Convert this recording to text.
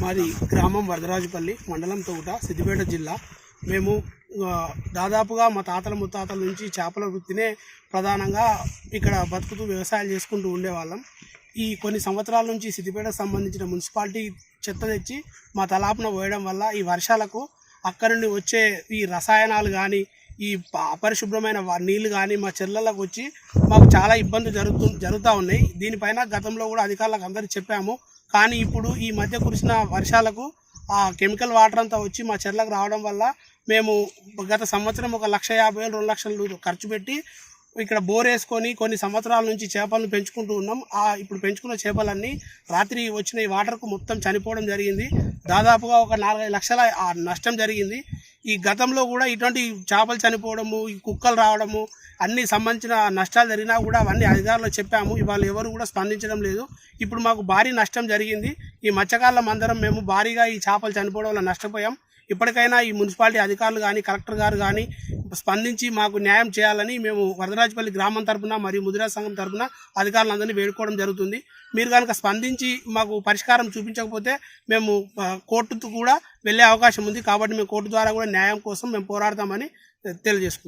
మాది గ్రామం వరదరాజుపల్లి, మండలం తోట, సిద్దిపేట జిల్లా. మేము దాదాపుగా మా తాతల ముత్తాతల నుంచి చేపల వృత్తినే ప్రధానంగా ఇక్కడ బతుకుతూ వ్యవసాయాలు చేసుకుంటూ ఉండేవాళ్ళం. ఈ కొన్ని సంవత్సరాల నుంచి సిద్దిపేటకు సంబంధించిన మున్సిపాలిటీ చెత్త తెచ్చి మా తలాపున పోయడం వల్ల ఈ వర్షాలకు అక్కడి నుండి వచ్చే ఈ రసాయనాలు కానీ, ఈ అపరిశుభ్రమైన నీళ్లు కానీ మా చెర్లలకు వచ్చి మాకు చాలా ఇబ్బందులు జరుగుతూ ఉన్నాయి. దీనిపైన గతంలో కూడా అధికారులకు అందరికీ చెప్పాము. కానీ ఇప్పుడు ఈ మధ్య కురిసిన వర్షాలకు ఆ కెమికల్ వాటర్ అంతా వచ్చి మా చెర్లకు రావడం వల్ల మేము గత సంవత్సరం 1,50,000 2 లక్షలు ఖర్చు పెట్టి ఇక్కడ బోర్ వేసుకొని కొన్ని సంవత్సరాల నుంచి చేపలను పెంచుకుంటూ ఉన్నాం. ఇప్పుడు పెంచుకున్న చేపలన్నీ రాత్రి వచ్చిన ఈ వాటర్కు మొత్తం చనిపోవడం జరిగింది. దాదాపుగా 4-5 లక్షల నష్టం జరిగింది. ఈ గతంలో కూడా ఇటువంటి చేపలు చనిపోవడము, ఈ కుక్కలు రావడము అన్ని సంబంధించిన నష్టాలు జరిగినా కూడా అవన్నీ అధికారులు చెప్పాము. ఇవాళ ఎవరు కూడా స్పందించడం లేదు. ఇప్పుడు మాకు భారీ నష్టం జరిగింది. ఈ మత్స్యకారులం అందరం మేము భారీగా ఈ చేపలు చనిపోవడం వల్ల నష్టపోయాం. ఇప్పటికైనా ఈ మున్సిపాలిటీ అధికారులు కానీ, కలెక్టర్ గారు కానీ స్పందించి మాకు న్యాయం చేయాలని మేము వరదరాజుపల్లి గ్రామం తరఫున మరియు ముదిరాజ్ సంఘం తరఫున అధికారులందరినీ వేడుకోవడం జరుగుతుంది. మీరు కనుక స్పందించి మాకు పరిష్కారం చూపించకపోతే మేము కోర్టుకు కూడా వెళ్ళే అవకాశం ఉంది. కాబట్టి మేము కోర్టు ద్వారా కూడా న్యాయం కోసం మేము పోరాడతామని తెలియజేసుకుంటాం.